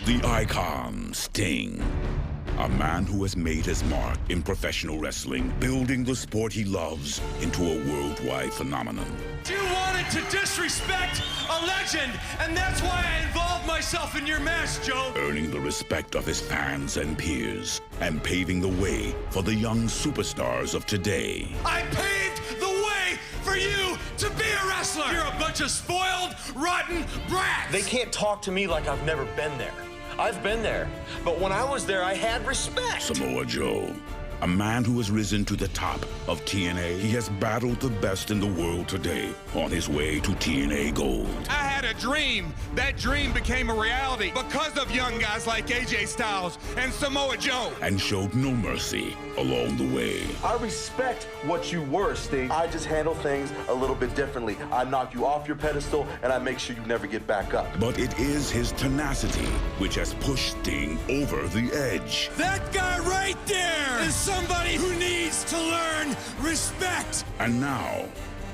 The icon, Sting. A man who has made his mark in professional wrestling, building the sport he loves into a worldwide phenomenon. You wanted to disrespect a legend, and that's why I involved myself in your match, Joe. Earning the respect of his fans and peers, and paving the way for the young superstars of today. I paved the way for you to be a wrestler. You're a bunch of spoiled, rotten brats. They can't talk to me like I've never been there. I've been there, but when I was there, I had respect. Samoa Joe, a man who has risen to the top of TNA. He has battled the best in the world today on his way to TNA Gold. I had a dream. That dream became a reality because of young guys like AJ Styles and Samoa Joe. And showed no mercy along the way. I respect what you were, Sting. I just handle things a little bit differently. I knock you off your pedestal, and I make sure you never get back up. But it is his tenacity which has pushed Sting over the edge. That guy right there is somebody who needs to learn respect. And now,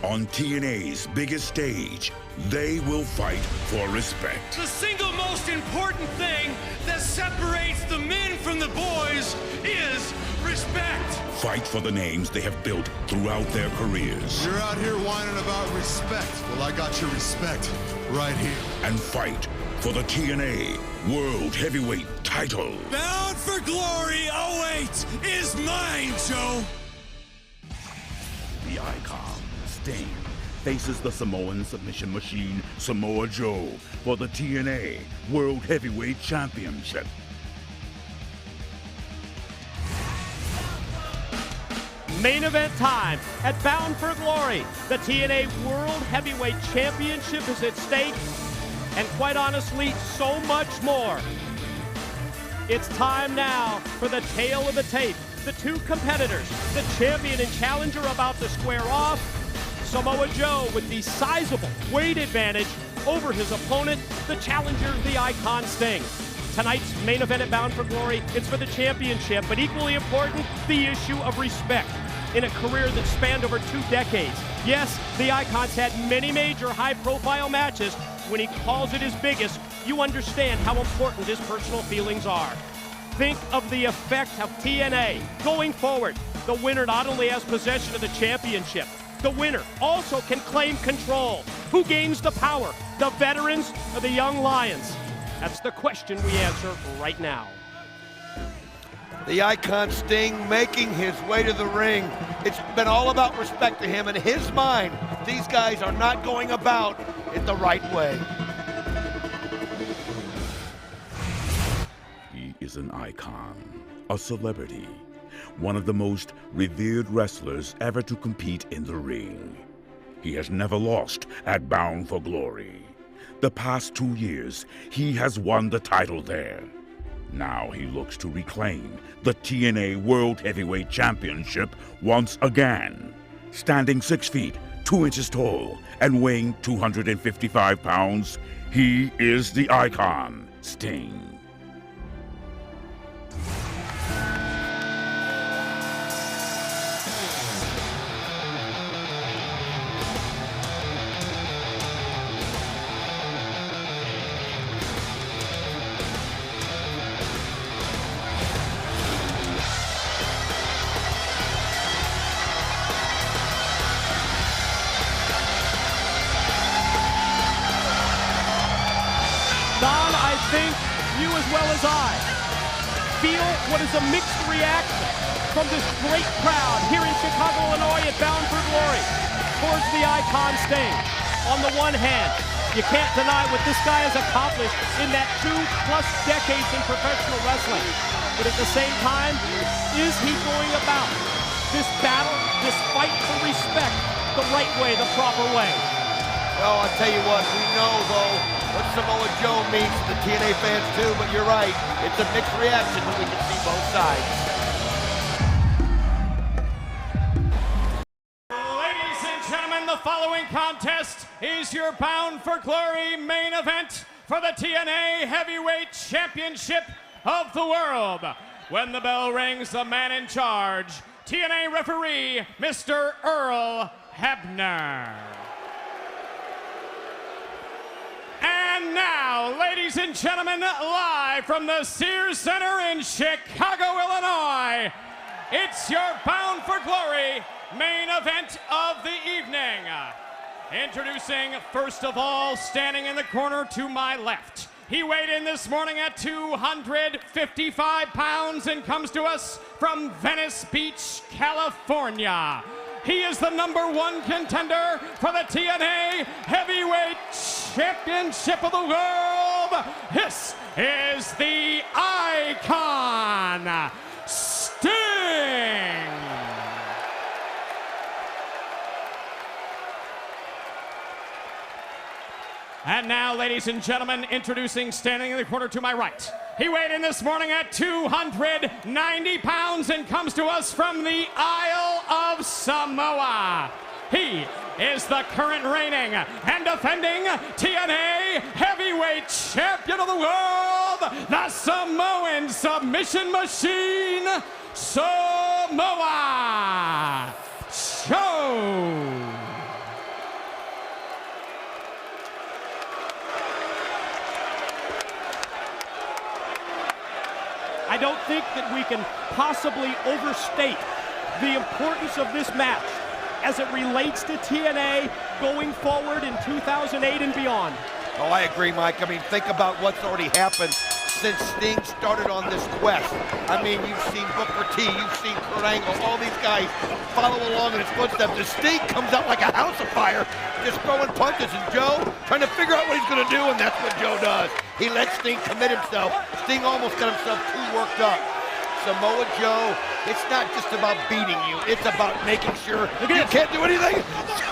on TNA's biggest stage, they will fight for respect. The single most important thing that separates the men from the boys is respect. Fight for the names they have built throughout their careers. You're out here whining about respect. Well, I got your respect right here. And fight for the TNA World Heavyweight title. Bound for Glory 08 is mine, Joe. The icon, Sting, faces the Samoan submission machine, Samoa Joe, for the TNA World Heavyweight Championship. Main event time at Bound for Glory. The TNA World Heavyweight Championship is at stake, and quite honestly, so much more. It's time now for the tale of the tape. The two competitors, the champion and challenger, about to square off. Samoa Joe with the sizable weight advantage over his opponent, the challenger, the icon Sting. Tonight's main event at Bound for Glory, it's for the championship, but equally important, the issue of respect. In a career that spanned over 2 decades. Yes, the Icon's had many major high-profile matches. When he calls it his biggest, you understand how important his personal feelings are. Think of the effect of TNA. Going forward, the winner not only has possession of the championship, the winner also can claim control. Who gains the power? The veterans or the young lions? That's the question we answer right now. The icon Sting making his way to the ring. It's been all about respect to him. In his mind, these guys are not going about it the right way. He is an icon, a celebrity, one of the most revered wrestlers ever to compete in the ring. He has never lost at Bound for Glory. The past 2 years, he has won the title there. Now he looks to reclaim the TNA World Heavyweight Championship once again. Standing 6 feet, 2 inches tall, and weighing 255 pounds, he is the icon, Sting. Don, I think you as well as I feel what is a mixed reaction from this great crowd here in Chicago, Illinois at Bound for Glory towards the icon Sting. On the one hand, you can't deny what this guy has accomplished in that 2+ decades in professional wrestling. But at the same time, is he going about this battle, this fight for respect, the right way, the proper way? Well, I'll tell you what, we know, though, what Samoa Joe means to the TNA fans, too, but you're right. It's a mixed reaction, but we can see both sides. Ladies and gentlemen, the following contest is your Bound for Glory main event for the TNA Heavyweight Championship of the World. When the bell rings, the man in charge, TNA referee, Mr. Earl Hebner. And And now, ladies and gentlemen, live from the Sears Center in Chicago, Illinois, it's your Bound for Glory main event of the evening. Introducing, first of all, standing in the corner to my left. He weighed in this morning at 255 pounds and comes to us from Venice Beach, California. He is the #1 contender for the TNA Heavyweight Championship of the World. This is the Icon, Sting. And now, ladies and gentlemen, introducing, standing in the corner to my right. He weighed in this morning at 290 pounds and comes to us from the Isle of Samoa. He is the current reigning and defending TNA Heavyweight Champion of the World, the Samoan Submission Machine, Samoa Joe. I don't think that we can possibly overstate the importance of this match as it relates to TNA going forward in 2008 and beyond. Oh, I agree, Mike. I mean, think about what's already happened since Sting started on this quest. I mean, you've seen Booker T, you've seen Kurt Angle, all these guys follow along in his footsteps. The Sting comes out like a house of fire, just throwing punches, and Joe trying to figure out what he's going to do, and that's what Joe does. He lets Sting commit himself. Sting almost got himself too worked up. Samoa Joe, it's not just about beating you, it's about making sure you can't do anything.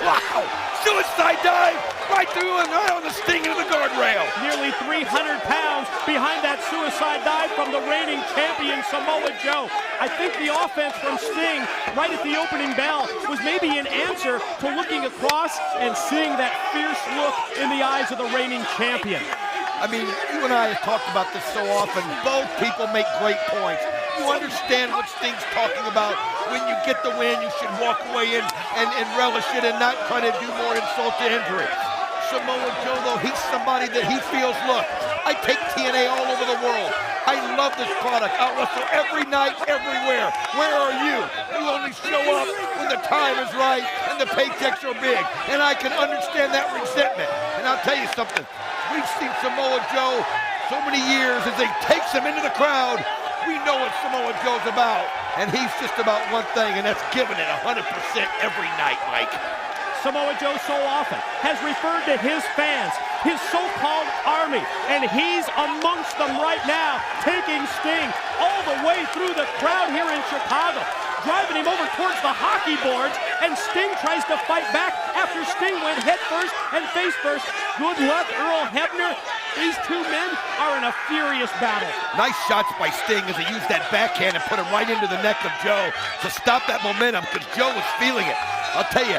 Wow! Suicide dive right through and right on the Sting into the guardrail. Nearly 300 pounds behind that suicide dive from the reigning champion Samoa Joe. I think the offense from Sting right at the opening bell was maybe an answer to looking across and seeing that fierce look in the eyes of the reigning champion. I mean, you and I have talked about this so often. Both people make great points. You understand what Sting's talking about. When you get the win, you should walk away and relish it and not try to do more insult to injury. Samoa Joe, though, he's somebody that he feels, look, I take TNA all over the world. I love this product. I'll wrestle every night, everywhere. Where are you? You only show up when the time is right and the paychecks are big. And I can understand that resentment. And I'll tell you something. We've seen Samoa Joe so many years as he takes him into the crowd. We know what Samoa Joe's about, and he's just about one thing, and that's giving it 100% every night, Mike. Samoa Joe so often has referred to his fans, his so-called army, and he's amongst them right now, taking Sting all the way through the crowd here in Chicago, driving him over towards the hockey boards, and Sting tries to fight back after Sting went head first and face first. Good luck, Earl Hebner. These two men are in a furious battle. Nice shots by Sting as he used that backhand and put him right into the neck of Joe to stop that momentum because Joe was feeling it. I'll tell you,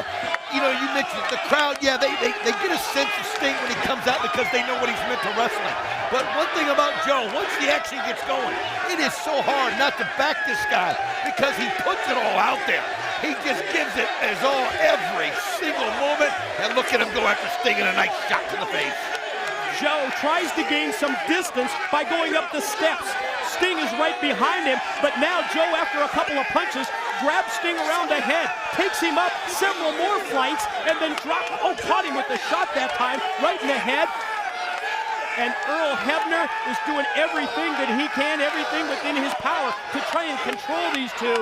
you know, you mentioned the crowd, yeah, they get a sense of Sting when he comes out because they know what he's meant to wrestling. But one thing about Joe, once the action gets going, it is so hard not to back this guy because he puts it all out there. He just gives it as all every single moment. And look at him go after Sting and a nice shot to the face. Joe tries to gain some distance by going up the steps. Sting is right behind him, but now Joe, after a couple of punches, grabs Sting around the head, takes him up several more flights, and then caught him with the shot that time, right in the head. And Earl Hebner is doing everything that he can, everything within his power to try and control these two,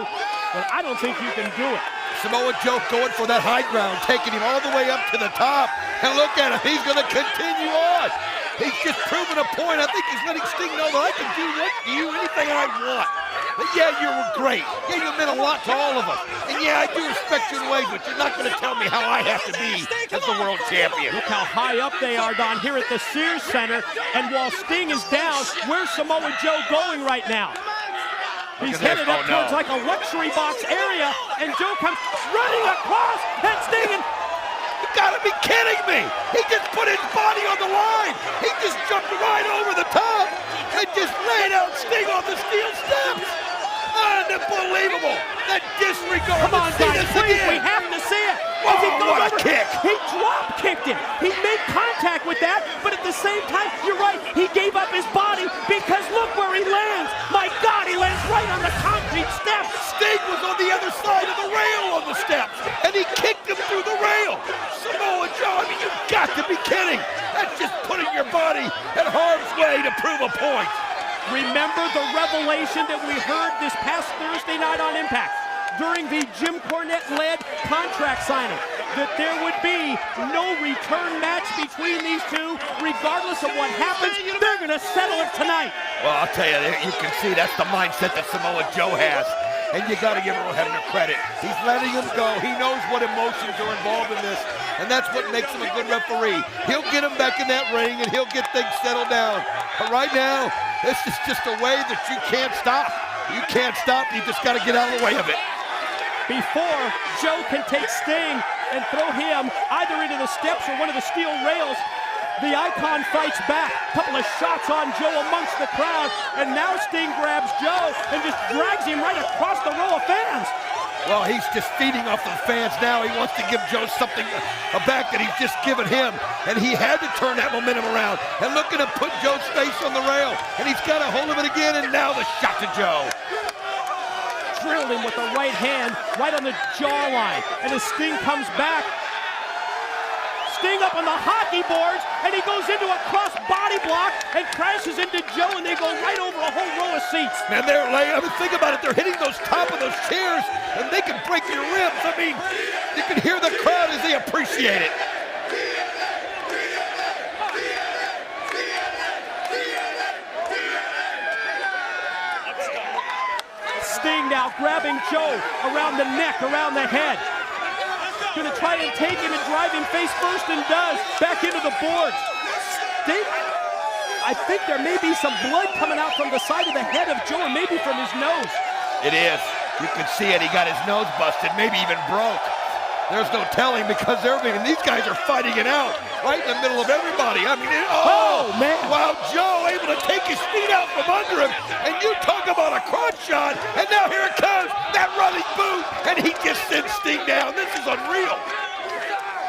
but I don't think you can do it. Samoa Joe going for that high ground, taking him all the way up to the top. And look at him, he's going to continue on. He's just proven a point. I think he's letting Sting know that I can do anything I want. But yeah, you were great. Yeah, you meant a lot to all of us. And yeah, I do respect your ways, but you're not going to tell me how I have to be as the world champion. Look how high up they are, Don, here at the Sears Center. And while Sting is down, where's Samoa Joe going right now? He's headed up towards like a luxury box area, and Joe comes running across, and Sting, you gotta be kidding me! He just put his body on the line! He just jumped right over the top and just laid out Sting on the steel steps! Unbelievable! That disregard! Come on, guys, please, we have to see it! Is he what a kick! He drop kicked him. He made contact with that, but at the same time, you're right, he gave up his body because look where he lands. My God, he lands right on the concrete steps. Sting was on the other side of the rail on the steps, and he kicked him through the rail. Samoa Joe, I mean, you've got to be kidding. That's just putting your body in harm's way to prove a point. Remember the revelation that we heard this past Thursday night on Impact during the Jim Cornette-led contract signing, that there would be no return match between these two. Regardless of what happens, they're going to settle it tonight. Well, I'll tell you, you can see that's the mindset that Samoa Joe has. And you got to give Earl Hebner credit. He's letting him go. He knows what emotions are involved in this, and that's what makes him a good referee. He'll get him back in that ring, and he'll get things settled down. But right now, this is just a way that you can't stop. You can't stop. You just got to get out of the way of it. Before Joe can take Sting and throw him either into the steps or one of the steel rails, the Icon fights back. Couple of shots on Joe amongst the crowd, and now Sting grabs Joe and just drags him right across the row of fans. Well, he's just feeding off the fans now. He wants to give Joe something back that he's just given him, and he had to turn that momentum around. And look at him put Joe's face on the rail, and he's got a hold of it again, and now the shot to Joe. Drilled him with the right hand, right on the jawline, and as Sting comes back, Sting up on the hockey boards, and he goes into a cross body block and crashes into Joe, and they go right over a whole row of seats. Man, they're laying, I mean, think about it, they're hitting those top of those chairs, and they can break your ribs. I mean, you can hear the crowd as they appreciate it. Sting now grabbing Joe around the neck, around the head. Gonna try and take him and drive him face first, and does. Back into the boards. Sting, I think there may be some blood coming out from the side of the head of Joe, or maybe from his nose. It is. You can see it. He got his nose busted, maybe even broke. There's no telling because these guys are fighting it out right in the middle of everybody. I mean, oh man. Wow, Joe able to take his feet out from under him. And you talk about a crotch shot. And now here it comes, that running boot. And he just sends Sting down. This is unreal.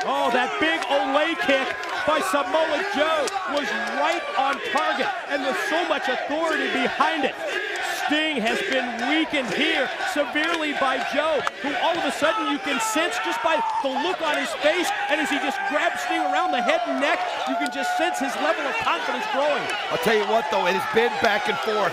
Oh, that big Olay kick by Samoa Joe was right on target. And with so much authority behind it. Sting has been weakened here severely by Joe, who all of a sudden you can sense just by the look on his face, and as he just grabs Sting around the head and neck, you can just sense his level of confidence growing. I'll tell you what, though, it has been back and forth.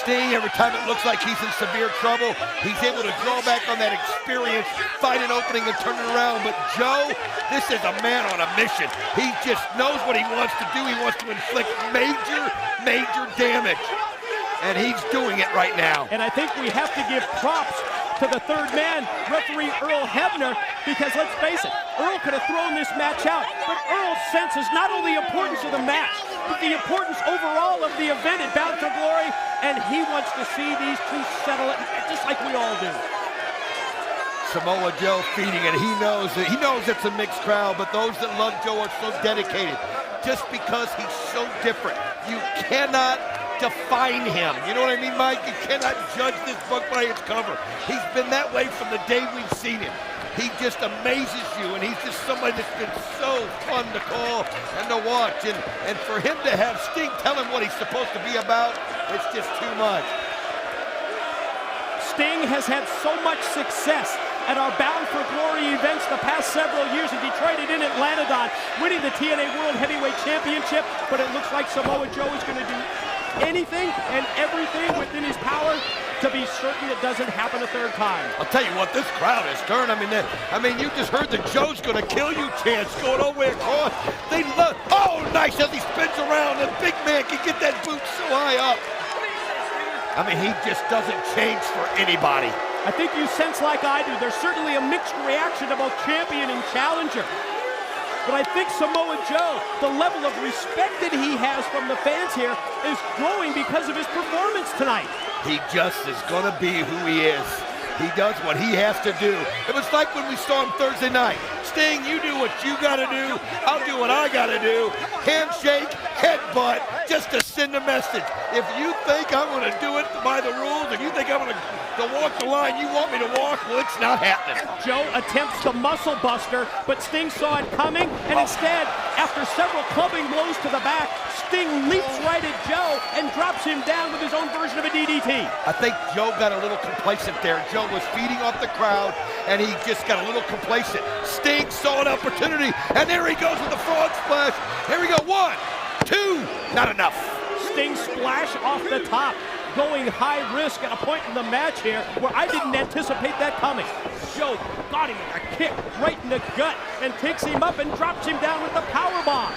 Sting, every time it looks like he's in severe trouble, he's able to draw back on that experience, find an opening and turn it around. But Joe, this is a man on a mission. He just knows what he wants to do. He wants to inflict major, major damage. And he's doing it right now. And I think we have to give props to the third man, referee Earl Hebner, because let's face it, Earl could have thrown this match out, but Earl senses not only the importance of the match, but the importance overall of the event at Bound for Glory, and he wants to see these two settle it just like we all do. Samoa Joe feeding it. He knows it's a mixed crowd, but those that love Joe are so dedicated. Just because he's so different, you cannot define him. You know what I mean, Mike? You cannot judge this book by its cover. He's been that way from the day we've seen him. He just amazes you, and he's just somebody that's been so fun to call and to watch. And for him to have Sting tell him what he's supposed to be about, it's just too much. Sting has had so much success at our Bound for Glory events the past several years in Detroit and in Atlanta, winning the TNA World Heavyweight Championship, but it looks like Samoa Joe is going to do anything and everything within his power to be certain it doesn't happen a third time. I'll tell you what, this crowd has turned. I mean, you just heard the Joe's gonna kill you chants going all the way across. They love, oh, nice as he spins around. The big man can get that boot so high up. I mean, he just doesn't change for anybody. I think you sense like I do, there's certainly a mixed reaction to both champion and challenger. But I think Samoa Joe, the level of respect that he has from the fans here is growing because of his performance tonight. He just is going to be who he is. He does what he has to do. It was like when we saw him Thursday night. Sting, you do what you got to do. I'll do what I got to do. Handshake, headbutt just to send a message. If you think I'm going to do it by the rules, if you think I'm going to walk the line you want me to walk, well, it's not happening. Joe attempts the muscle buster, but Sting saw it coming, and instead, after several clubbing blows to the back, Sting leaps right at Joe and drops him down with his own version of a DDT. I think Joe got a little complacent there. Joe was feeding off the crowd, and he just got a little complacent. Sting saw an opportunity, and there he goes with the frog splash. Here we go, 1, 2, not enough. Sting splash off the top, going high risk at a point in the match here where I didn't anticipate that coming. Joe got him with a kick right in the gut and takes him up and drops him down with the power bomb.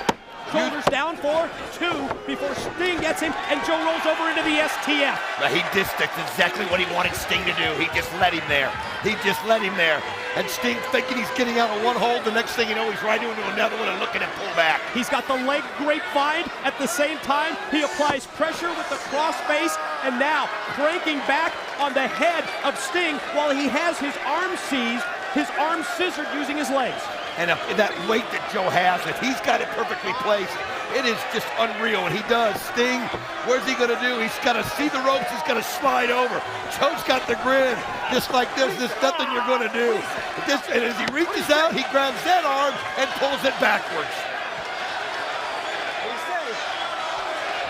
Shoulders down for 2 before Sting gets him, and Joe rolls over into the STF. He dissed exactly what he wanted Sting to do. He just let him there. He just let him there. And Sting thinking he's getting out of one hold, the next thing you know, he's right into another one and looking at pull back. He's got the leg grapevine. At the same time, he applies pressure with the crossface, and now cranking back on the head of Sting while he has his arm seized, his arm scissored using his legs. And that weight that Joe has, if he's got it perfectly placed, it is just unreal. And he does. Sting, where's he going to do? He's got to see the ropes. He's got to slide over. Joe's got the grin. Just like this, there's nothing you're going to do. And as he reaches out, he grabs that arm and pulls it backwards.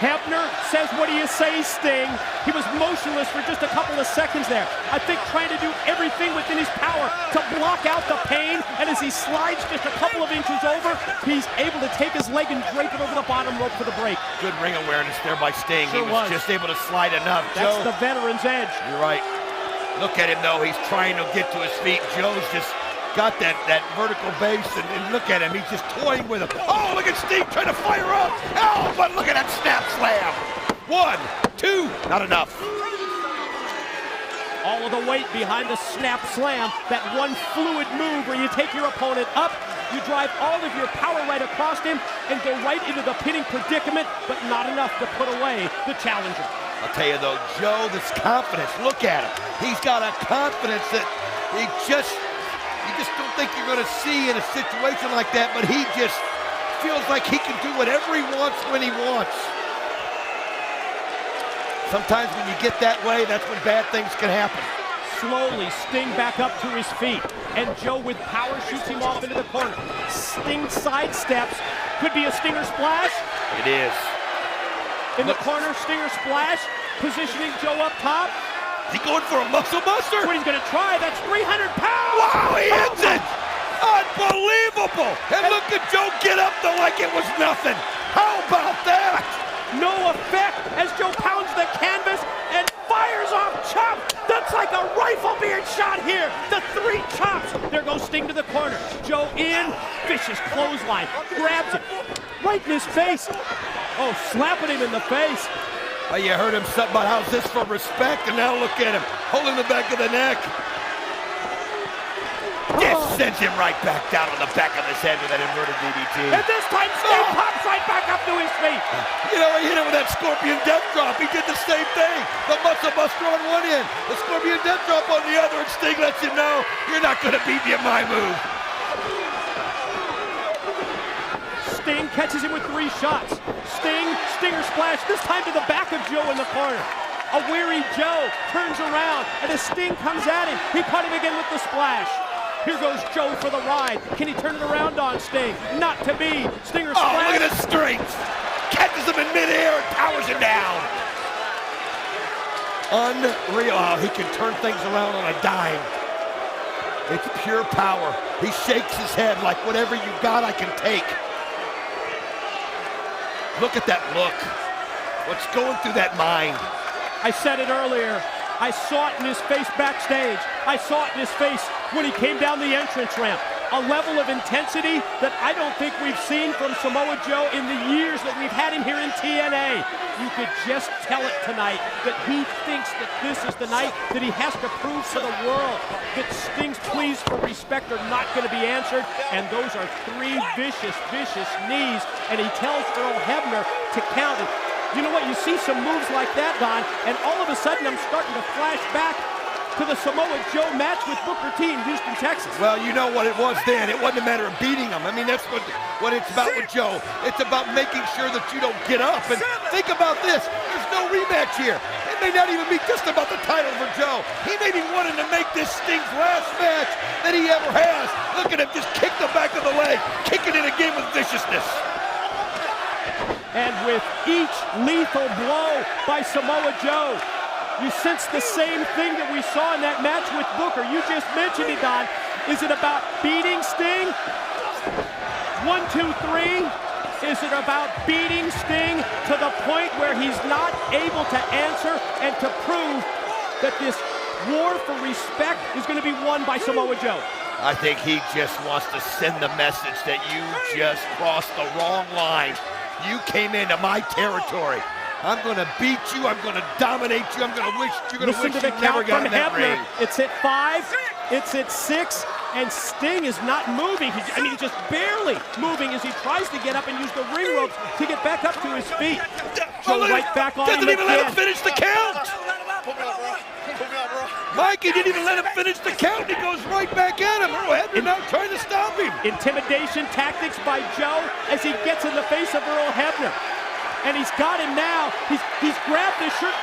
Hebner says, what do you say, Sting? He was motionless for just a couple of seconds there. I think trying to do everything within his power to block out the pain, and as he slides just a couple of inches over, he's able to take his leg and drape it over the bottom rope for the break. Good ring awareness there by Sting. Sure he was just able to slide enough. That's Joe, the veteran's edge. You're right. Look at him, though. He's trying to get to his feet. Joe's just got that vertical base, and look at him. He's just toying with him. Oh, look at Steve trying to fire up. Oh, but look at that snap slam. 1, 2, not enough. All of the weight behind the snap slam, that one fluid move where you take your opponent up, you drive all of your power right across him and go right into the pinning predicament, but not enough to put away the challenger. I'll tell you though, Joe, this confidence, look at him. He's got a confidence that you just don't think you're going to see in a situation like that, but he just feels like he can do whatever he wants when he wants. Sometimes when you get that way, that's when bad things can happen. Slowly, Sting back up to his feet, and Joe with power shoots him off into the corner. Sting sidesteps, could be a Stinger splash. It is. In the corner, Stinger splash, positioning Joe up top. Is he going for a muscle buster? That's what he's going to try. That's 300 pounds. Wow, he hits it! Unbelievable! And look at Joe get up though like it was nothing. How about that? No effect as Joe pounds the canvas and fires off chop. That's like a rifle being shot here. The 3 chops. There goes Sting to the corner. Joe in, vicious clothesline, grabs it right in his face. Oh, slapping him in the face. Well, you heard him something about how's this for respect, and now look at him, holding the back of the neck. Just sends him right back down on the back of his head with that inverted DDT. And this time Sting pops right back up to his feet. You know, he hit him with that Scorpion Death Drop. He did the same thing. The muscle buster on one end, the Scorpion Death Drop on the other, and Sting lets him know, you're not going to beat me at my move. Sting catches him with 3 shots. Stinger splash, this time to the back of Joe in the corner. A weary Joe turns around, and as Sting comes at him, he caught him again with the splash. Here goes Joe for the ride. Can he turn it around on Sting? Not to be. Stinger splash. Oh, look at his strength. Catches him in midair and powers him down. Unreal how he can turn things around on a dime. It's pure power. He shakes his head like whatever you got, I can take. Look at that look. What's going through that mind? I said it earlier. I saw it in his face backstage. I saw it in his face when he came down the entrance ramp. A level of intensity that I don't think we've seen from Samoa Joe in the years that we've had him here in TNA. You could just tell it tonight that he thinks that this is the night that he has to prove to the world that Sting's pleas for respect are not going to be answered. And those are 3 vicious, vicious knees. And he tells Earl Hebner to count it. You know what? You see some moves like that, Don, and all of a sudden I'm starting to flash back to the Samoa Joe match with Booker T in Houston, Texas. Well, you know what it was then. It wasn't a matter of beating him. I mean, that's what it's about with Joe. It's about making sure that you don't get up. And think about this. There's no rematch here. It may not even be just about the title for Joe. He may be wanting to make this Sting's last match that he ever has. Look at him just kick the back of the leg, kicking it again with viciousness. And with each lethal blow by Samoa Joe, you sense the same thing that we saw in that match with Booker. You just mentioned it, Don. Is it about beating Sting? 1, 2, 3. Is it about beating Sting to the point where he's not able to answer and to prove that this war for respect is going to be won by Samoa Joe? I think he just wants to send the message that you just crossed the wrong line. You came into my territory. I'm going to beat you. I'm going to dominate you. I'm going to wish you're going to wish you never got in that ring. It's at 5. It's at 6. And Sting is not moving. He's just barely moving as he tries to get up and use the ring ropes to get back up to his feet. Joe right back on him doesn't even let him again. finish the count. Mike, he didn't even let him finish the count. He goes right back at him. Earl Hebner now trying to stop him. Intimidation tactics by Joe as he gets in the face of Earl Hebner. And he's got him now. He's grabbed his shirt.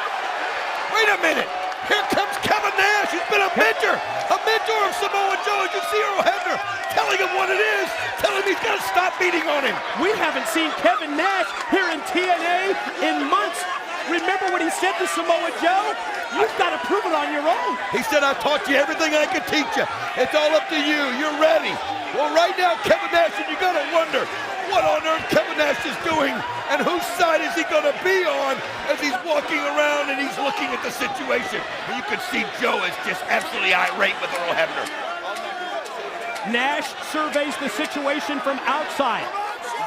Wait a minute. Here comes Kevin Nash. He's been a mentor of Samoa Joe. As you see Earl Hebner telling him what it is, telling him he's got to stop beating on him. We haven't seen Kevin Nash here in TNA in months. Remember what he said to Samoa Joe? You've got to prove it on your own. He said, I taught you everything I could teach you. It's all up to you. You're ready. Well, right now, Kevin Nash, and you got to wonder what on earth Kevin Nash is doing and whose side is he going to be on as he's walking around and he's looking at the situation. And you can see Joe is just absolutely irate with Earl Hebner. Nash surveys the situation from outside.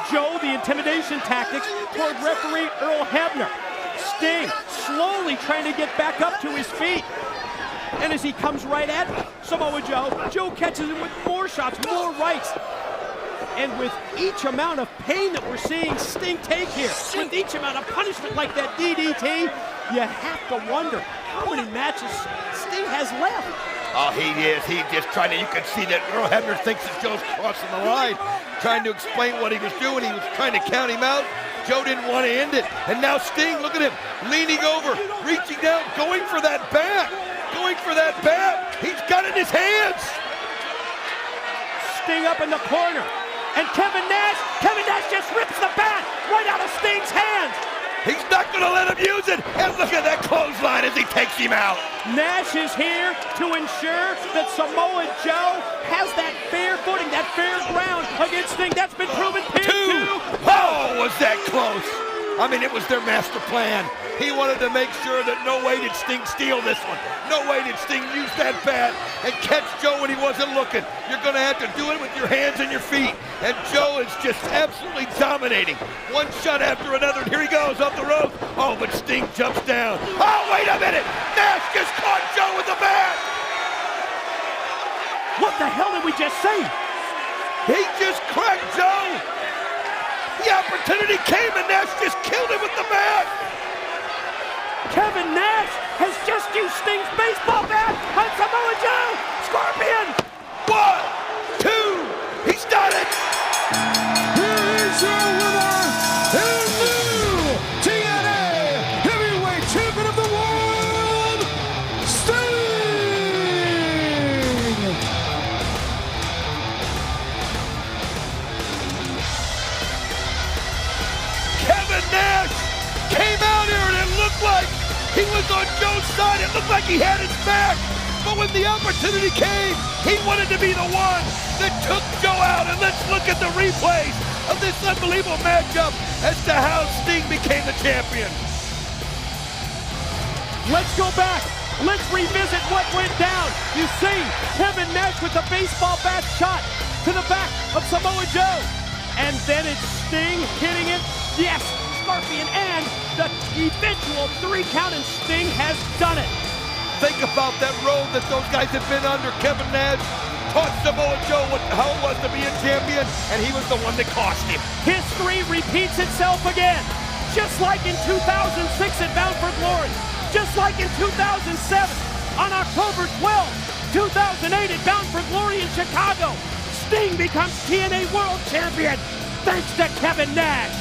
Joe, the intimidation tactics toward referee Earl Hebner. Sting slowly trying to get back up to his feet. And as he comes right at Samoa Joe, Joe catches him with more shots, more rights. And with each amount of pain that we're seeing Sting take here, with each amount of punishment like that DDT, you have to wonder how many matches Sting has left. Oh, he is. He just trying to, you can see that Earl Hebner thinks that Joe's crossing the line, trying to explain what he was doing. He was trying to count him out. Joe didn't want to end it. And now Sting, look at him, leaning over, reaching down, going for that bat. Going for that bat. He's got it in his hands. Sting up in the corner. And Kevin Nash just rips the bat right out of Sting's hands. He's not going to let him use it. And look at that clothesline as he takes him out. Nash is here to ensure that Samoa Joe has that fair footing, that fair ground against Sting. That's been proven. Pin 2. Oh, was that close? I mean, it was their master plan. He wanted to make sure that no way did Sting steal this one. No way did Sting use that bat and catch Joe when he wasn't looking. You're going to have to do it with your hands and your feet. And Joe is just absolutely dominating. One shot after another, and here he goes off the rope. Oh, but Sting jumps down. Oh, wait a minute. Nash just caught Joe with the bat. What the hell did we just see? He just cracked Joe. The opportunity came and Nash just killed him with the bat. Kevin Nash has just used Sting's baseball bat on Samoa Joe. Scorpion. 1, 2. He's done it. Here is your winner, and new TNA Heavyweight Champion of the World, Sting! Kevin Nash came out here and it looked like he was on Joe's side. It looked like he had his back. But when the opportunity came, he wanted to be the one that took Joe out. And let's look at the replays of this unbelievable matchup as to how Sting became the champion. Let's go back. Let's revisit what went down. You see Kevin Nash with the baseball bat shot to the back of Samoa Joe. And then it's Sting hitting it. Yes, Scorpion, and the eventual 3 count, and Sting has done it. Think about that road that those guys have been under. Kevin Nash taught Samoa Joe how it was to be a champion, and he was the one that cost him. History repeats itself again. Just like in 2006 at Bound for Glory. Just like in 2007. On October 12, 2008 at Bound for Glory in Chicago, Sting becomes TNA World Champion thanks to Kevin Nash.